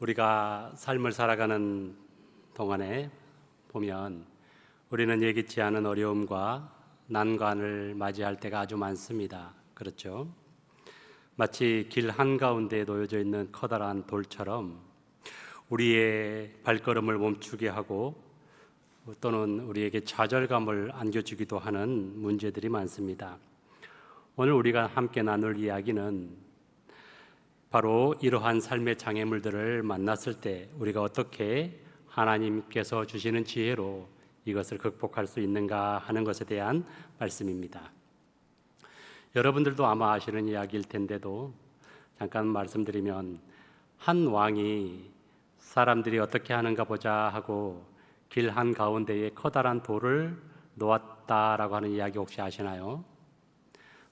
우리가 삶을 살아가는 동안에 보면 우리는 예기치 않은 어려움과 난관을 맞이할 때가 아주 많습니다. 그렇죠? 마치 길 한가운데에 놓여져 있는 커다란 돌처럼 우리의 발걸음을 멈추게 하고 또는 우리에게 좌절감을 안겨주기도 하는 문제들이 많습니다. 오늘 우리가 함께 나눌 이야기는 바로 이러한 삶의 장애물들을 만났을 때 우리가 어떻게 하나님께서 주시는 지혜로 이것을 극복할 수 있는가 하는 것에 대한 말씀입니다. 여러분들도 아마 아시는 이야기일 텐데도 잠깐 말씀드리면, 한 왕이 사람들이 어떻게 하는가 보자 하고 길 한가운데에 커다란 돌을 놓았다라고 하는 이야기 혹시 아시나요?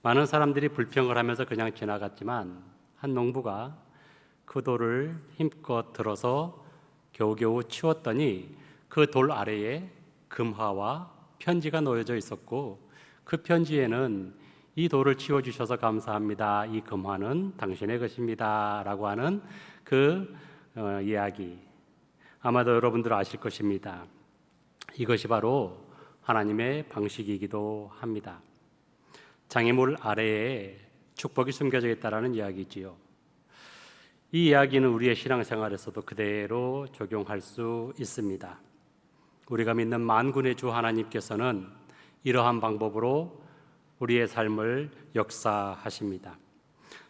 많은 사람들이 불평을 하면서 그냥 지나갔지만 한 농부가 그 돌을 힘껏 들어서 겨우겨우 치웠더니 그 돌 아래에 금화와 편지가 놓여져 있었고, 그 편지에는 이 돌을 치워주셔서 감사합니다, 이 금화는 당신의 것입니다 라고 하는 그 이야기, 아마도 여러분들 아실 것입니다. 이것이 바로 하나님의 방식이기도 합니다. 장애물 아래에 축복이 숨겨져 있다는 이야기지요. 이 이야기는 우리의 신앙생활에서도 그대로 적용할 수 있습니다. 우리가 믿는 만군의 주 하나님께서는 이러한 방법으로 우리의 삶을 역사하십니다.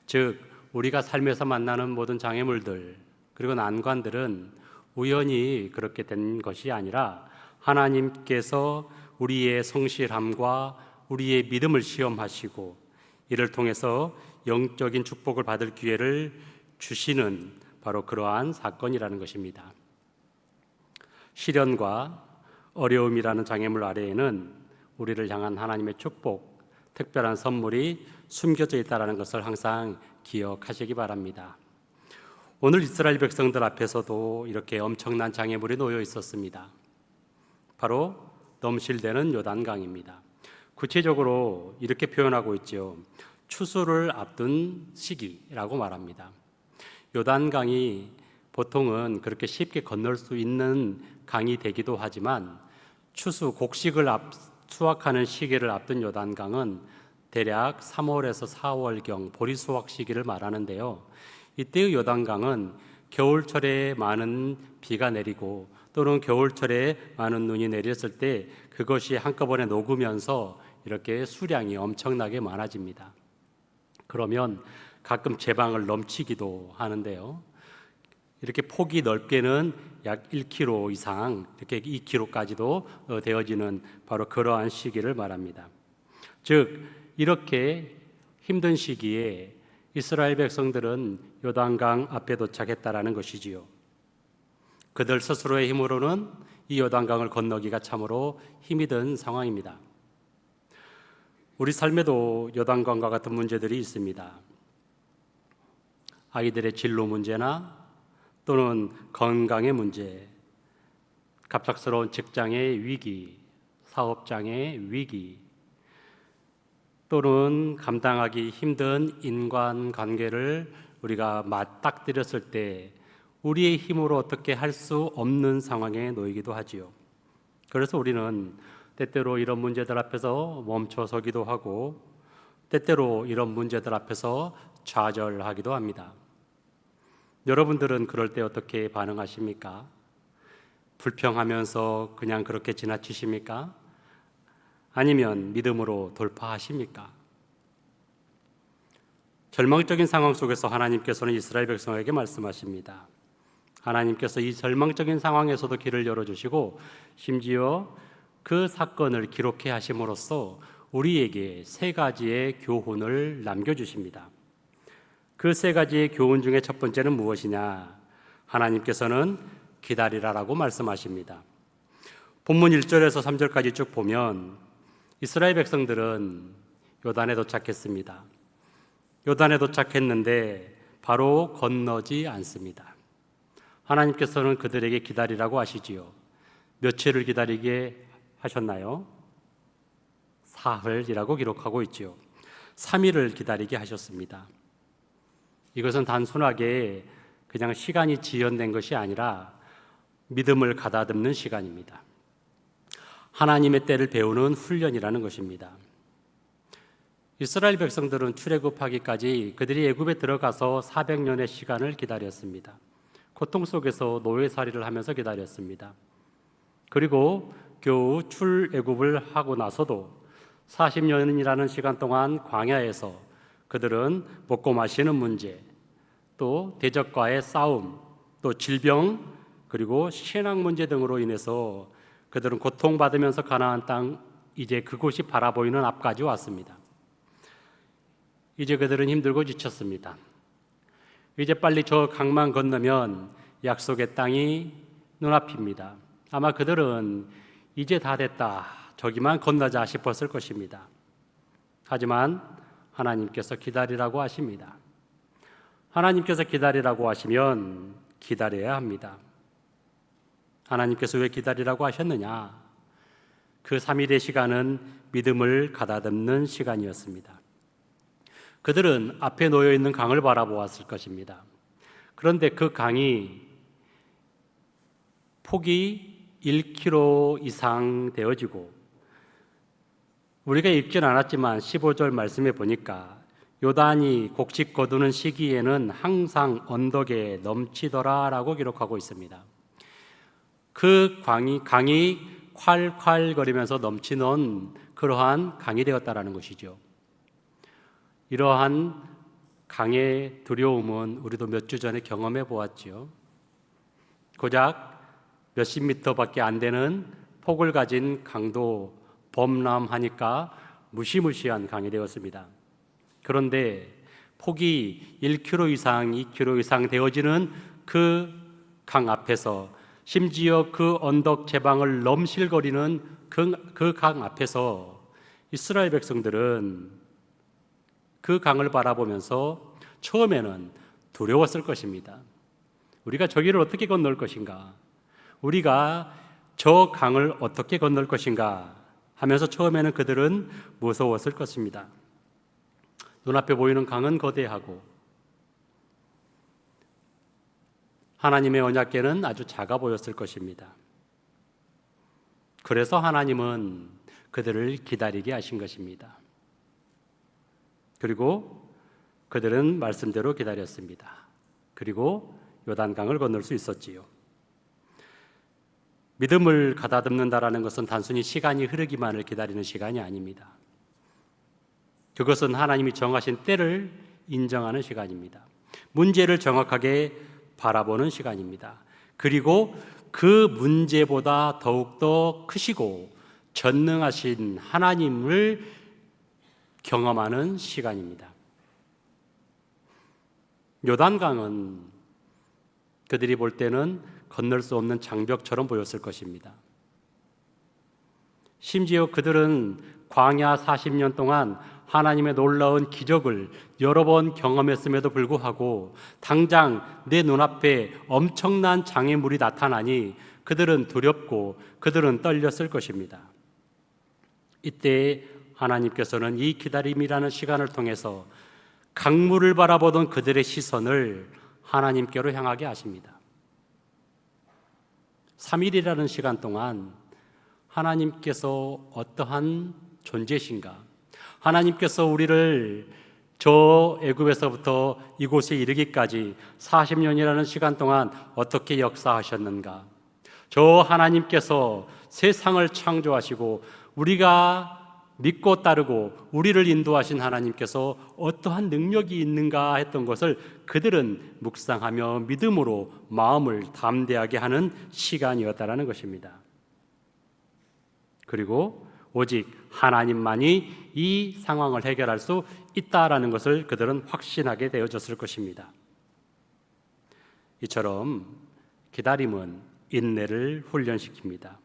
즉, 우리가 삶에서 만나는 모든 장애물들 그리고 난관들은 우연히 그렇게 된 것이 아니라 하나님께서 우리의 성실함과 우리의 믿음을 시험하시고 이를 통해서 영적인 축복을 받을 기회를 주시는 바로 그러한 사건이라는 것입니다. 시련과 어려움이라는 장애물 아래에는 우리를 향한 하나님의 축복, 특별한 선물이 숨겨져 있다는 것을 항상 기억하시기 바랍니다. 오늘 이스라엘 백성들 앞에서도 이렇게 엄청난 장애물이 놓여 있었습니다. 바로 넘실대는 요단강입니다. 구체적으로 이렇게 표현하고 있죠. 추수를 앞둔 시기라고 말합니다. 요단강이 보통은 그렇게 쉽게 건널 수 있는 강이 되기도 하지만 추수, 곡식을 수확하는 시기를 앞둔 요단강은 대략 3월에서 4월경 보리 수확 시기를 말하는데요. 이때의 요단강은 겨울철에 많은 비가 내리고 또는 겨울철에 많은 눈이 내렸을 때 그것이 한꺼번에 녹으면서 이렇게 수량이 엄청나게 많아집니다. 그러면 가끔 제방을 넘치기도 하는데요. 이렇게 폭이 넓게는 약 1km 이상, 이렇게 2km까지도 되어지는 바로 그러한 시기를 말합니다. 즉, 이렇게 힘든 시기에 이스라엘 백성들은 요단강 앞에 도착했다라는 것이지요. 그들 스스로의 힘으로는 이 요단강을 건너기가 참으로 힘이 든 상황입니다. 우리 삶에도 요단강과 같은 문제들이 있습니다. 아이들의 진로 문제나 또는 건강의 문제, 갑작스러운 직장의 위기, 사업장의 위기, 또는 감당하기 힘든 인간관계를 우리가 맞닥뜨렸을 때 우리의 힘으로 어떻게 할 수 없는 상황에 놓이기도 하지요. 그래서 우리는 때때로 이런 문제들 앞에서 멈춰서기도 하고 때때로 이런 문제들 앞에서 좌절하기도 합니다. 여러분들은 그럴 때 어떻게 반응하십니까? 불평하면서 그냥 그렇게 지나치십니까? 아니면 믿음으로 돌파하십니까? 절망적인 상황 속에서 하나님께서는 이스라엘 백성에게 말씀하십니다. 하나님께서 이 절망적인 상황에서도 길을 열어주시고 심지어 그 사건을 기록해 하심으로써 우리에게 세 가지의 교훈을 남겨주십니다. 그 세 가지의 교훈 중에 첫 번째는 무엇이냐? 하나님께서는 기다리라라고 말씀하십니다. 본문 1절에서 3절까지 쭉 보면 이스라엘 백성들은 요단에 도착했습니다. 요단에 도착했는데 바로 건너지 않습니다. 하나님께서는 그들에게 기다리라고 하시지요. 며칠을 기다리게 하셨나요? 사흘이라고 기록하고 있지요. 3일을 기다리게 하셨습니다. 이것은 단순하게 그냥 시간이 지연된 것이 아니라 믿음을 가다듬는 시간입니다. 하나님의 때를 배우는 훈련이라는 것입니다. 이스라엘 백성들은 출애굽하기까지 그들이 애굽에 들어가서 400년의 시간을 기다렸습니다. 고통 속에서 노예살이를 하면서 기다렸습니다. 그리고 겨우 출애굽을 하고 나서도 40년이라는 시간 동안 광야에서 그들은 먹고 마시는 문제, 또 대적과의 싸움, 또 질병, 그리고 신앙 문제 등으로 인해서 그들은 고통받으면서 가나안 땅, 이제 그곳이 바라보이는 앞까지 왔습니다. 이제 그들은 힘들고 지쳤습니다. 이제 빨리 저 강만 건너면 약속의 땅이 눈앞입니다. 아마 그들은 이제 다 됐다, 저기만 건너자 싶었을 것입니다. 하지만 하나님께서 기다리라고 하십니다. 하나님께서 기다리라고 하시면 기다려야 합니다. 하나님께서 왜 기다리라고 하셨느냐? 그 3일의 시간은 믿음을 가다듬는 시간이었습니다. 그들은 앞에 놓여 있는 강을 바라보았을 것입니다. 그런데 그 강이 폭이 1km 이상 되어지고, 우리가 읽진 않았지만 15절 말씀에 보니까 요단이 곡식 거두는 시기에는 항상 언덕에 넘치더라라고 기록하고 있습니다. 그 강이 콸콸 거리면서 넘치는 그러한 강이 되었다라는 것이죠. 이러한 강의 두려움은 우리도 몇 주 전에 경험해 보았지요. 고작 몇십 미터밖에 안 되는 폭을 가진 강도 범람하니까 무시무시한 강이 되었습니다. 그런데 폭이 1km 이상, 2km 이상 되어지는 그 강 앞에서, 심지어 그 언덕 제방을 넘실거리는 그 강 앞에서 이스라엘 백성들은 그 강을 바라보면서 처음에는 두려웠을 것입니다. 우리가 저기를 어떻게 건널 것인가? 우리가 저 강을 어떻게 건널 것인가? 하면서 처음에는 그들은 무서웠을 것입니다. 눈앞에 보이는 강은 거대하고 하나님의 언약궤는 아주 작아 보였을 것입니다. 그래서 하나님은 그들을 기다리게 하신 것입니다. 그리고 그들은 말씀대로 기다렸습니다. 그리고 요단강을 건널 수 있었지요. 믿음을 가다듬는다라는 것은 단순히 시간이 흐르기만을 기다리는 시간이 아닙니다. 그것은 하나님이 정하신 때를 인정하는 시간입니다. 문제를 정확하게 바라보는 시간입니다. 그리고 그 문제보다 더욱더 크시고 전능하신 하나님을 경험하는 시간입니다. 요단강은 그들이 볼 때는 건널 수 없는 장벽처럼 보였을 것입니다. 심지어 그들은 광야 40년 동안 하나님의 놀라운 기적을 여러 번 경험했음에도 불구하고 당장 내 눈앞에 엄청난 장애물이 나타나니 그들은 두렵고 그들은 떨렸을 것입니다. 이때 하나님께서는 이 기다림이라는 시간을 통해서 강물을 바라보던 그들의 시선을 하나님께로 향하게 하십니다. 3일이라는 시간 동안 하나님께서 어떠한 존재신가? 하나님께서 우리를 저 애굽에서부터 이곳에 이르기까지 40년이라는 시간 동안 어떻게 역사하셨는가? 저 하나님께서 세상을 창조하시고 우리가 믿고 따르고 우리를 인도하신 하나님께서 어떠한 능력이 있는가 했던 것을 그들은 묵상하며 믿음으로 마음을 담대하게 하는 시간이었다라는 것입니다. 그리고 오직 하나님만이 이 상황을 해결할 수 있다라는 것을 그들은 확신하게 되어졌을 것입니다. 이처럼 기다림은 인내를 훈련시킵니다.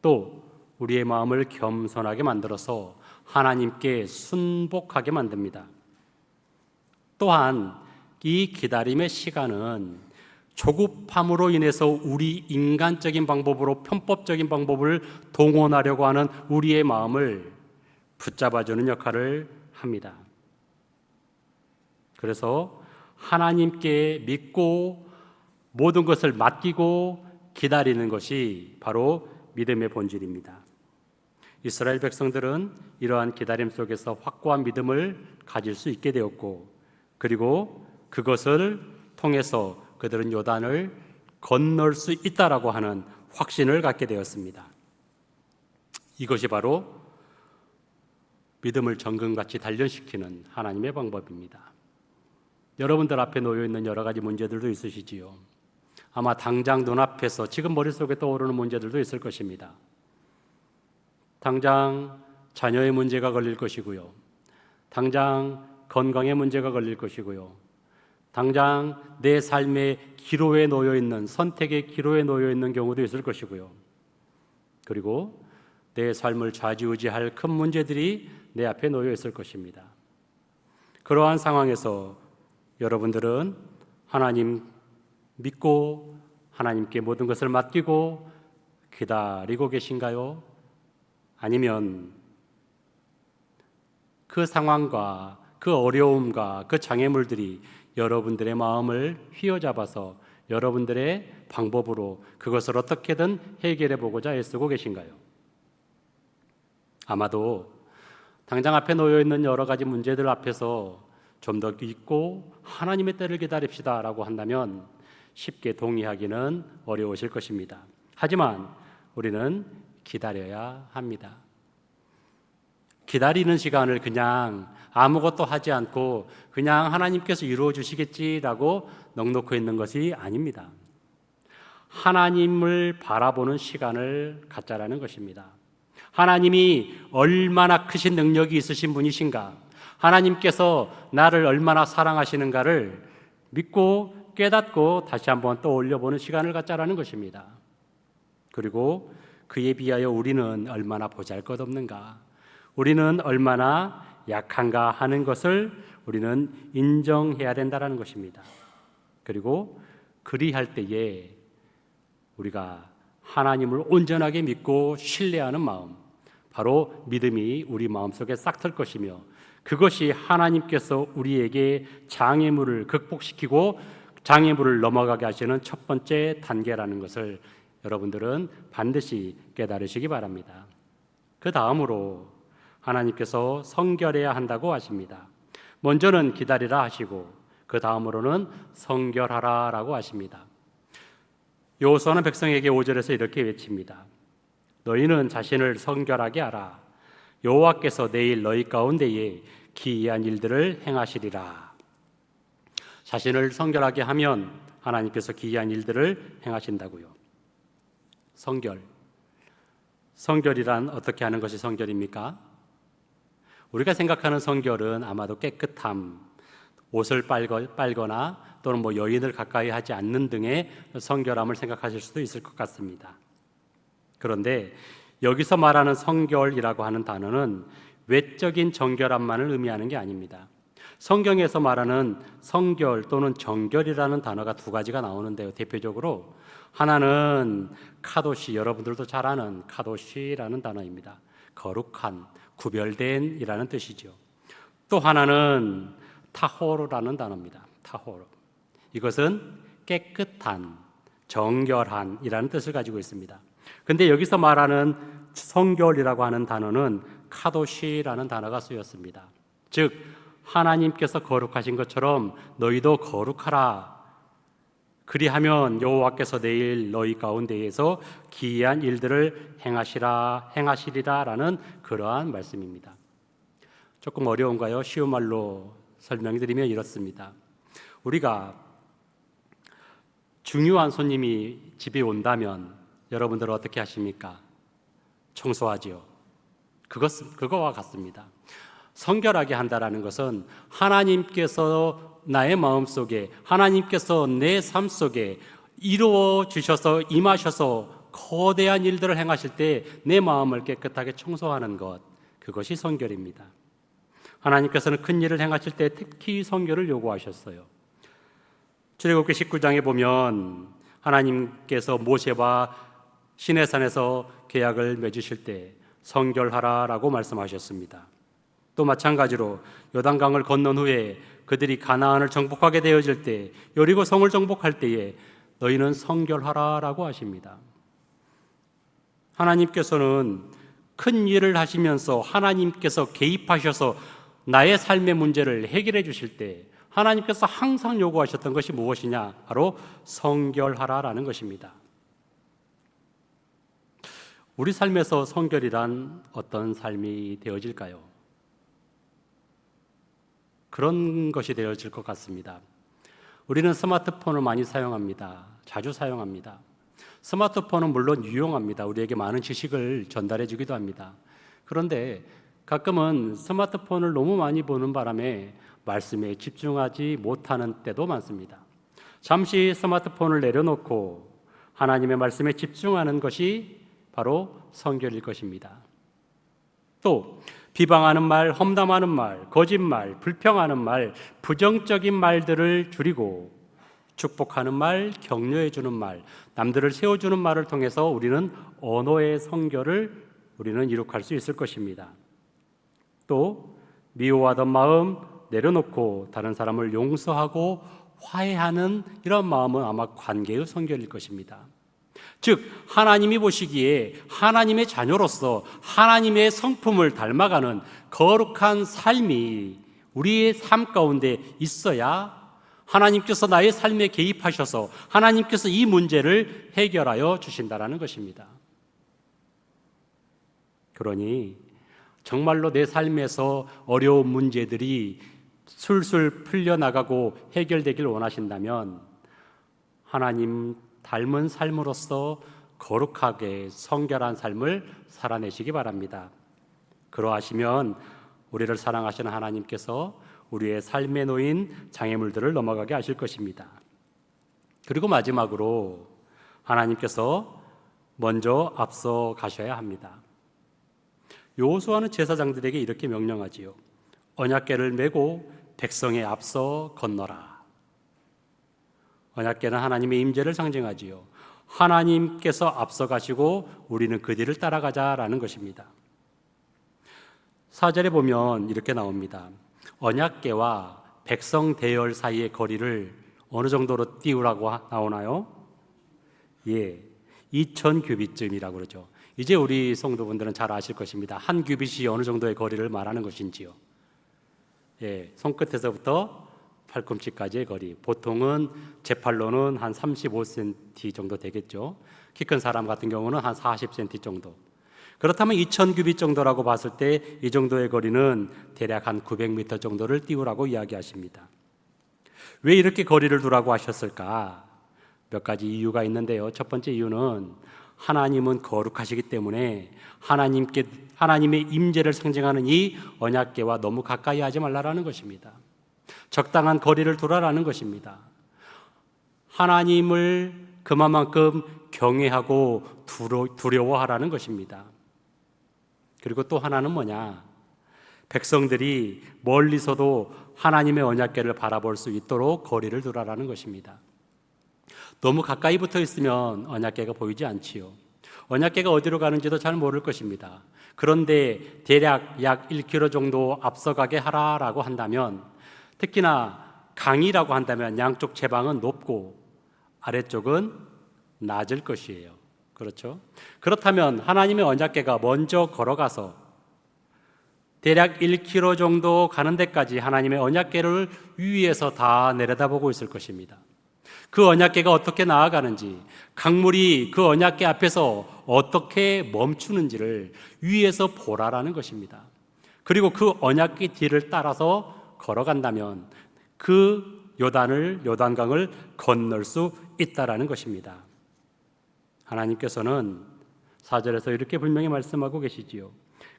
또 우리의 마음을 겸손하게 만들어서 하나님께 순복하게 만듭니다. 또한 이 기다림의 시간은 조급함으로 인해서 우리 인간적인 방법으로 편법적인 방법을 동원하려고 하는 우리의 마음을 붙잡아주는 역할을 합니다. 그래서 하나님께 믿고 모든 것을 맡기고 기다리는 것이 바로 믿음의 본질입니다. 이스라엘 백성들은 이러한 기다림 속에서 확고한 믿음을 가질 수 있게 되었고, 그리고 그것을 통해서 그들은 요단을 건널 수 있다라고 하는 확신을 갖게 되었습니다. 이것이 바로 믿음을 정금같이 단련시키는 하나님의 방법입니다. 여러분들 앞에 놓여 있는 여러 가지 문제들도 있으시지요. 아마 당장 눈앞에서 지금 머릿속에 떠오르는 문제들도 있을 것입니다. 당장 자녀의 문제가 걸릴 것이고요. 당장 건강의 문제가 걸릴 것이고요. 당장 내 삶의 기로에 놓여 있는, 선택의 기로에 놓여 있는 경우도 있을 것이고요. 그리고 내 삶을 좌지우지할 큰 문제들이 내 앞에 놓여 있을 것입니다. 그러한 상황에서 여러분들은 하나님 믿고 하나님께 모든 것을 맡기고 기다리고 계신가요? 아니면 그 상황과 그 어려움과 그 장애물들이 여러분들의 마음을 휘어잡아서 여러분들의 방법으로 그것을 어떻게든 해결해 보고자 애쓰고 계신가요? 아마도 당장 앞에 놓여 있는 여러 가지 문제들 앞에서 좀 더 믿고 하나님의 때를 기다립시다 라고 한다면 쉽게 동의하기는 어려우실 것입니다. 하지만 우리는 기다려야 합니다. 기다리는 시간을 그냥 아무것도 하지 않고 그냥 하나님께서 이루어 주시겠지라고 넋놓고 있는 것이 아닙니다. 하나님을 바라보는 시간을 갖자라는 것입니다. 하나님이 얼마나 크신 능력이 있으신 분이신가, 하나님께서 나를 얼마나 사랑하시는가를 믿고 깨닫고 다시 한번 떠올려보는 시간을 갖자라는 것입니다. 그리고 그에 비하여 우리는 얼마나 보잘것없는가, 우리는 얼마나 약한가 하는 것을 우리는 인정해야 된다는 것입니다. 그리고 그리할 때에 우리가 하나님을 온전하게 믿고 신뢰하는 마음, 바로 믿음이 우리 마음속에 싹틀 것이며, 그것이 하나님께서 우리에게 장애물을 극복시키고 장애물을 넘어가게 하시는 첫 번째 단계라는 것을 여러분들은 반드시 깨달으시기 바랍니다. 그 다음으로 하나님께서 성결해야 한다고 하십니다. 먼저는 기다리라 하시고 그 다음으로는 성결하라 라고 하십니다. 여호수아는 백성에게 5절에서 이렇게 외칩니다. 너희는 자신을 성결하게 하라. 여호와께서 내일 너희 가운데에 기이한 일들을 행하시리라. 자신을 성결하게 하면 하나님께서 기이한 일들을 행하신다고요. 성결이란 어떻게 하는 것이 성결입니까? 우리가 생각하는 성결은 아마도 깨끗함, 옷을 빨거나 또는 여인을 가까이 하지 않는 등의 성결함을 생각하실 수도 있을 것 같습니다. 그런데 여기서 말하는 성결이라고 하는 단어는 외적인 정결함만을 의미하는 게 아닙니다. 성경에서 말하는 성결 또는 정결이라는 단어가 두 가지가 나오는데요. 대표적으로 하나는 카도시, 여러분들도 잘 아는 카도시라는 단어입니다. 거룩한, 구별된 이라는 뜻이죠. 또 하나는 타호르라는 단어입니다. 타호르. 이것은 깨끗한, 정결한 이라는 뜻을 가지고 있습니다. 근데 여기서 말하는 성결이라고 하는 단어는 카도시라는 단어가 쓰였습니다. 즉 하나님께서 거룩하신 것처럼 너희도 거룩하라. 그리하면 여호와께서 내일 너희 가운데에서 기이한 일들을 행하시리라라는 그러한 말씀입니다. 조금 어려운가요? 쉬운 말로 설명드리면 이렇습니다. 우리가 중요한 손님이 집에 온다면 여러분들은 어떻게 하십니까? 청소하지요. 그거와 같습니다. 성결하게 한다라는 것은 하나님께서 나의 마음속에, 하나님께서 내 삶 속에 이루어 주셔서 임하셔서 거대한 일들을 행하실 때 내 마음을 깨끗하게 청소하는 것, 그것이 성결입니다. 하나님께서는 큰 일을 행하실 때 특히 성결을 요구하셨어요. 출애굽기 19장에 보면 하나님께서 모세와 시내산에서 계약을 맺으실 때 성결하라라고 말씀하셨습니다. 또 마찬가지로 요단강을 건넌 후에 그들이 가나안을 정복하게 되어질 때, 여리고 성을 정복할 때에 너희는 성결하라라고 하십니다. 하나님께서는 큰 일을 하시면서 하나님께서 개입하셔서 나의 삶의 문제를 해결해 주실 때 하나님께서 항상 요구하셨던 것이 무엇이냐? 바로 성결하라라는 것입니다. 우리 삶에서 성결이란 어떤 삶이 되어질까요? 그런 것이 되어질 것 같습니다. 우리는 스마트폰을 많이 사용합니다. 자주 사용합니다. 스마트폰은 물론 유용합니다. 우리에게 많은 지식을 전달해 주기도 합니다. 그런데 가끔은 스마트폰을 너무 많이 보는 바람에 말씀에 집중하지 못하는 때도 많습니다. 잠시 스마트폰을 내려놓고 하나님의 말씀에 집중하는 것이 바로 성결일 것입니다. 또 비방하는 말, 험담하는 말, 거짓말, 불평하는 말, 부정적인 말들을 줄이고 축복하는 말, 격려해 주는 말, 남들을 세워주는 말을 통해서 우리는 언어의 성결을 우리는 이룩할 수 있을 것입니다. 또 미워하던 마음 내려놓고 다른 사람을 용서하고 화해하는 이런 마음은 아마 관계의 성결일 것입니다. 즉 하나님이 보시기에 하나님의 자녀로서 하나님의 성품을 닮아가는 거룩한 삶이 우리의 삶 가운데 있어야 하나님께서 나의 삶에 개입하셔서 하나님께서 이 문제를 해결하여 주신다라는 것입니다. 그러니 정말로 내 삶에서 어려운 문제들이 술술 풀려나가고 해결되길 원하신다면 하나님 닮은 삶으로서 거룩하게 성결한 삶을 살아내시기 바랍니다. 그러하시면 우리를 사랑하시는 하나님께서 우리의 삶에 놓인 장애물들을 넘어가게 하실 것입니다. 그리고 마지막으로 하나님께서 먼저 앞서 가셔야 합니다. 여호수아는 제사장들에게 이렇게 명령하지요. 언약궤를 메고 백성에 앞서 건너라. 언약궤는 하나님의 임재를 상징하지요. 하나님께서 앞서 가시고 우리는 그 뒤를 따라가자라는 것입니다. 4절에 보면 이렇게 나옵니다. 언약궤와 백성 대열 사이의 거리를 어느 정도로 띄우라고 나오나요? 2000규빗쯤이라고 그러죠. 이제 우리 성도분들은 잘 아실 것입니다. 한 규빗이 어느 정도의 거리를 말하는 것인지요. 손끝에서부터 팔꿈치까지의 거리, 보통은 제 팔로는 한 35cm 정도 되겠죠. 키 큰 사람 같은 경우는 한 40cm 정도. 그렇다면 2000규빗 정도라고 봤을 때 이 정도의 거리는 대략 한 900m 정도를 띄우라고 이야기하십니다. 왜 이렇게 거리를 두라고 하셨을까? 몇 가지 이유가 있는데요. 첫 번째 이유는 하나님은 거룩하시기 때문에 하나님의 임재를 상징하는 이 언약궤와 너무 가까이 하지 말라라는 것입니다. 적당한 거리를 두라라는 것입니다. 하나님을 그만큼 경외하고 두려워하라는 것입니다. 그리고 또 하나는 뭐냐? 백성들이 멀리서도 하나님의 언약궤를 바라볼 수 있도록 거리를 두라라는 것입니다. 너무 가까이 붙어 있으면 언약궤가 보이지 않지요. 언약궤가 어디로 가는지도 잘 모를 것입니다. 그런데 대략 약 1km 정도 앞서가게 하라라고 한다면, 특히나 강이라고 한다면 양쪽 제방은 높고 아래쪽은 낮을 것이에요. 그렇죠? 그렇다면 하나님의 언약궤가 먼저 걸어가서 대략 1km 정도 가는 데까지 하나님의 언약궤를 위에서 다 내려다보고 있을 것입니다. 그 언약궤가 어떻게 나아가는지, 강물이 그 언약궤 앞에서 어떻게 멈추는지를 위에서 보라라는 것입니다. 그리고 그 언약궤 뒤를 따라서 걸어간다면 그 요단강을 건널 수 있다라는 것입니다. 하나님께서는 4절에서 이렇게 분명히 말씀하고 계시지요.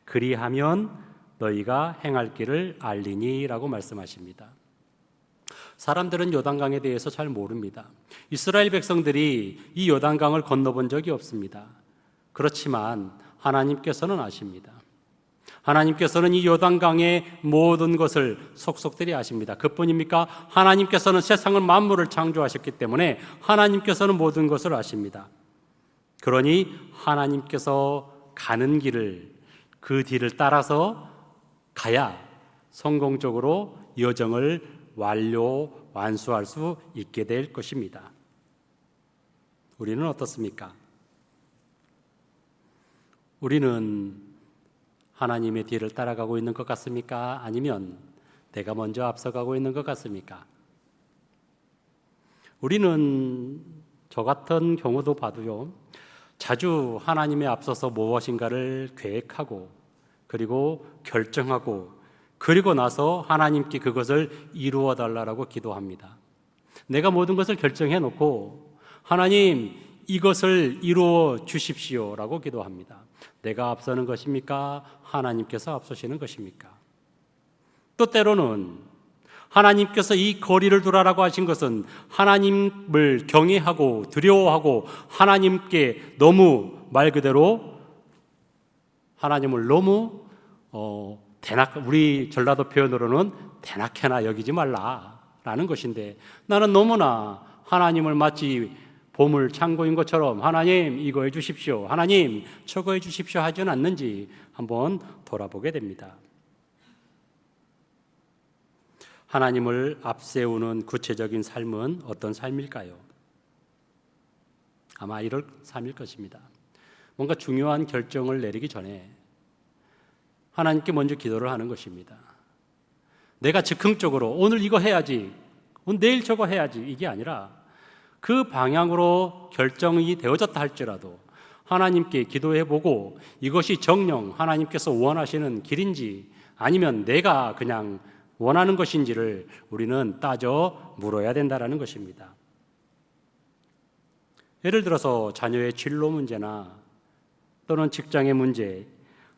그리하면 너희가 행할 길을 알리니 라고 말씀하십니다. 사람들은 요단강에 대해서 잘 모릅니다. 이스라엘 백성들이 이 요단강을 건너본 적이 없습니다. 그렇지만 하나님께서는 아십니다. 하나님께서는 이 요단강의 모든 것을 속속들이 아십니다. 그뿐입니까? 하나님께서는 세상을 만물을 창조하셨기 때문에 하나님께서는 모든 것을 아십니다. 그러니 하나님께서 가는 길을, 그 뒤를 따라서 가야 성공적으로 여정을 완수할 수 있게 될 것입니다. 우리는 어떻습니까? 우리는 하나님의 뒤를 따라가고 있는 것 같습니까? 아니면 내가 먼저 앞서가고 있는 것 같습니까? 우리는 저 같은 경우도 봐도요, 자주 하나님에 앞서서 무엇인가를 계획하고 그리고 결정하고 그리고 나서 하나님께 그것을 이루어 달라고 기도합니다. 내가 모든 것을 결정해 놓고 하나님 이것을 이루어 주십시오라고 기도합니다. 내가 앞서는 것입니까? 하나님께서 앞서시는 것입니까? 또 때로는 하나님께서 이 거리를 두라라고 하신 것은 하나님을 경외하고 두려워하고 하나님께 너무 말 그대로 하나님을 너무 우리 전라도 표현으로는 대낮게나 여기지 말라라는 것인데, 나는 너무나 하나님을 마치 보물 창고인 것처럼 하나님 이거 해 주십시오, 하나님 저거 해 주십시오 하지는 않는지 한번 돌아보게 됩니다. 하나님을 앞세우는 구체적인 삶은 어떤 삶일까요? 아마 이럴 삶일 것입니다. 뭔가 중요한 결정을 내리기 전에 하나님께 먼저 기도를 하는 것입니다. 내가 즉흥적으로 오늘 이거 해야지, 내일 저거 해야지, 이게 아니라 그 방향으로 결정이 되어졌다 할지라도 하나님께 기도해보고 이것이 정녕 하나님께서 원하시는 길인지 아니면 내가 그냥 원하는 것인지를 우리는 따져 물어야 된다는 것입니다. 예를 들어서 자녀의 진로 문제나 또는 직장의 문제,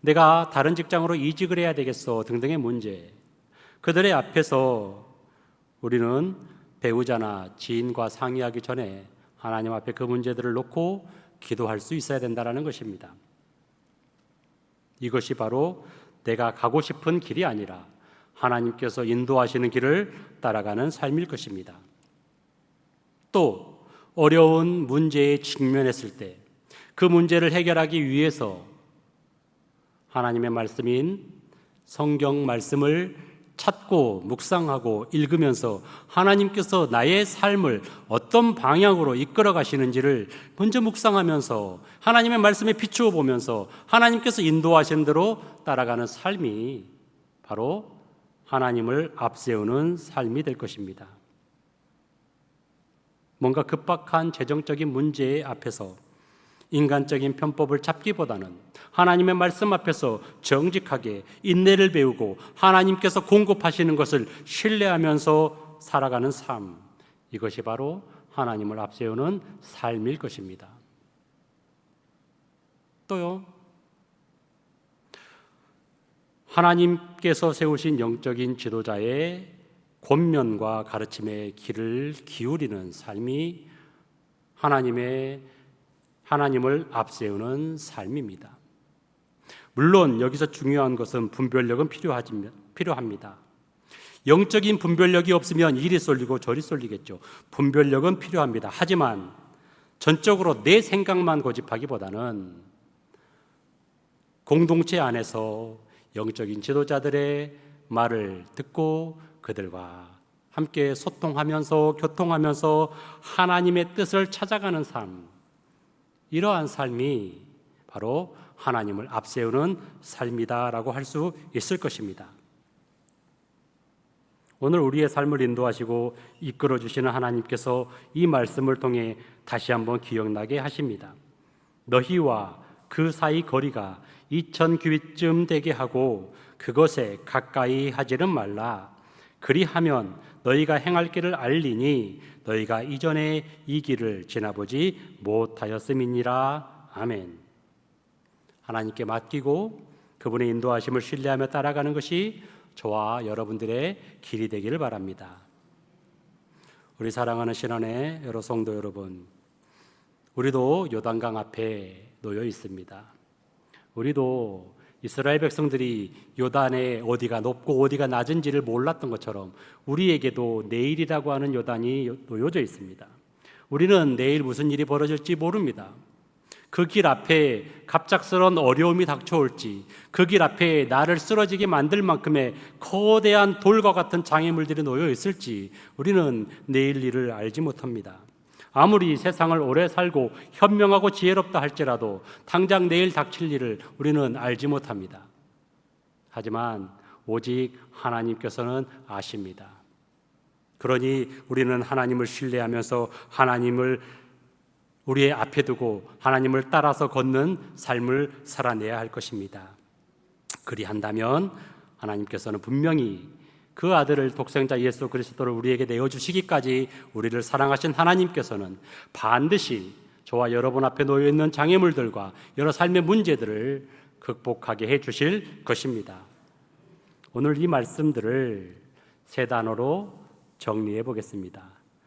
내가 다른 직장으로 이직을 해야 되겠어 등등의 문제, 그들의 앞에서 우리는 배우자나 지인과 상의하기 전에 하나님 앞에 그 문제들을 놓고 기도할 수 있어야 된다는 것입니다. 이것이 바로 내가 가고 싶은 길이 아니라 하나님께서 인도하시는 길을 따라가는 삶일 것입니다. 또 어려운 문제에 직면했을 때 그 문제를 해결하기 위해서 하나님의 말씀인 성경 말씀을 찾고 묵상하고 읽으면서 하나님께서 나의 삶을 어떤 방향으로 이끌어 가시는지를 먼저 묵상하면서 하나님의 말씀에 비추어 보면서 하나님께서 인도하시는 대로 따라가는 삶이 바로 하나님을 앞세우는 삶이 될 것입니다. 뭔가 급박한 재정적인 문제 앞에서 인간적인 편법을 잡기보다는 하나님의 말씀 앞에서 정직하게 인내를 배우고 하나님께서 공급하시는 것을 신뢰하면서 살아가는 삶, 이것이 바로 하나님을 앞세우는 삶일 것입니다. 또요, 하나님께서 세우신 영적인 지도자의 권면과 가르침의 귀를 기울이는 삶이 하나님을 앞세우는 삶입니다. 물론 여기서 중요한 것은 분별력은 필요합니다. 영적인 분별력이 없으면 이리 쏠리고 저리 쏠리겠죠. 분별력은 필요합니다. 하지만 전적으로 내 생각만 고집하기보다는 공동체 안에서 영적인 지도자들의 말을 듣고 그들과 함께 소통하면서 교통하면서 하나님의 뜻을 찾아가는 삶, 이러한 삶이 바로 하나님을 앞세우는 삶이다라고 할 수 있을 것입니다. 오늘 우리의 삶을 인도하시고 이끌어 주시는 하나님께서 이 말씀을 통해 다시 한번 기억나게 하십니다. 너희와 그 사이 거리가 2000규빗쯤 되게 하고 그것에 가까이 하지는 말라. 그리하면 너희가 행할 길을 알리니 너희가 이전에 이 길을 지나보지 못하였음이니라. 아멘. 하나님께 맡기고 그분의 인도하심을 신뢰하며 따라가는 것이 저와 여러분들의 길이 되기를 바랍니다. 우리 사랑하는 신안의 여러 성도 여러분, 우리도 요단강 앞에 놓여 있습니다. 우리도 이스라엘 백성들이 요단의 어디가 높고 어디가 낮은지를 몰랐던 것처럼 우리에게도 내일이라고 하는 요단이 놓여져 있습니다. 우리는 내일 무슨 일이 벌어질지 모릅니다. 그 길 앞에 갑작스러운 어려움이 닥쳐올지, 그 길 앞에 나를 쓰러지게 만들 만큼의 거대한 돌과 같은 장애물들이 놓여 있을지 우리는 내일 일을 알지 못합니다. 아무리 세상을 오래 살고 현명하고 지혜롭다 할지라도 당장 내일 닥칠 일을 우리는 알지 못합니다. 하지만 오직 하나님께서는 아십니다. 그러니 우리는 하나님을 신뢰하면서 하나님을 우리의 앞에 두고 하나님을 따라서 걷는 삶을 살아내야 할 것입니다. 그리한다면 하나님께서는 분명히 그 아들을 독생자 예수 그리스도를 우리에게 내어주시기까지 우리를 사랑하신 하나님께서는 반드시 저와 여러분 앞에 놓여있는 장애물들과 여러 삶의 문제들을 극복하게 해주실 것입니다. 오늘 이 말씀들을 세 단어로 정리해 보겠습니다.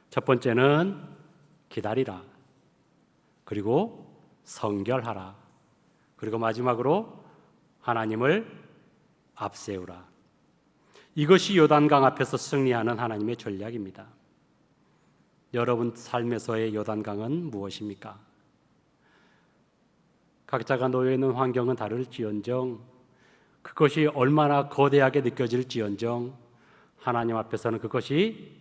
첫 번째는 기다리라, 그리고 성결하라, 그리고 마지막으로 하나님을 앞세우라. 이것이 요단강 앞에서 승리하는 하나님의 전략입니다. 여러분 삶에서의 요단강은 무엇입니까? 각자가 놓여 있는 환경은 다를지언정, 그것이 얼마나 거대하게 느껴질지언정 하나님 앞에서는 그것이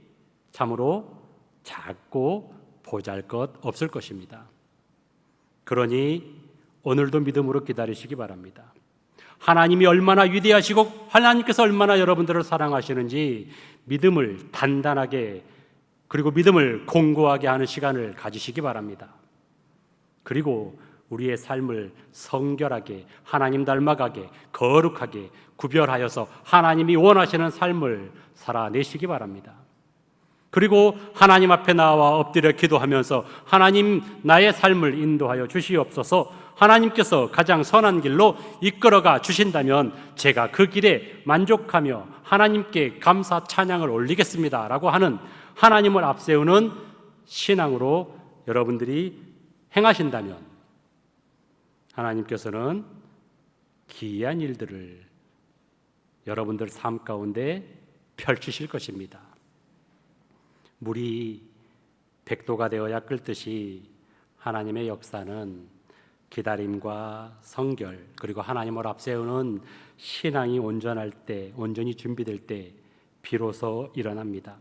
참으로 작고 보잘것 없을 것입니다. 그러니 오늘도 믿음으로 기다리시기 바랍니다. 하나님이 얼마나 위대하시고 하나님께서 얼마나 여러분들을 사랑하시는지 믿음을 단단하게 그리고 믿음을 공고하게 하는 시간을 가지시기 바랍니다. 그리고 우리의 삶을 성결하게, 하나님 닮아가게, 거룩하게 구별하여서 하나님이 원하시는 삶을 살아내시기 바랍니다. 그리고 하나님 앞에 나와 엎드려 기도하면서 하나님 나의 삶을 인도하여 주시옵소서, 하나님께서 가장 선한 길로 이끌어가 주신다면 제가 그 길에 만족하며 하나님께 감사 찬양을 올리겠습니다 라고 하는 하나님을 앞세우는 신앙으로 여러분들이 행하신다면 하나님께서는 기이한 일들을 여러분들 삶 가운데 펼치실 것입니다. 물이 100도가 되어야 끓듯이 하나님의 역사는 기다림과 성결 그리고 하나님을 앞세우는 신앙이 온전할 때, 온전히 준비될 때 비로소 일어납니다.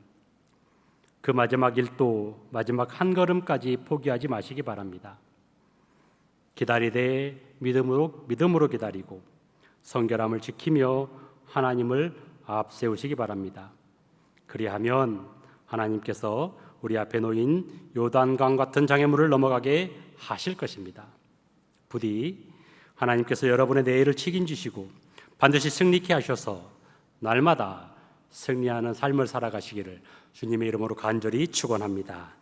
그 마지막 일도, 마지막 한 걸음까지 포기하지 마시기 바랍니다. 기다리되 믿음으로 기다리고 성결함을 지키며 하나님을 앞세우시기 바랍니다. 그리하면 하나님께서 우리 앞에 놓인 요단강 같은 장애물을 넘어가게 하실 것입니다. 부디 하나님께서 여러분의 내일을 책임지시고 반드시 승리케 하셔서 날마다 승리하는 삶을 살아가시기를 주님의 이름으로 간절히 축원합니다.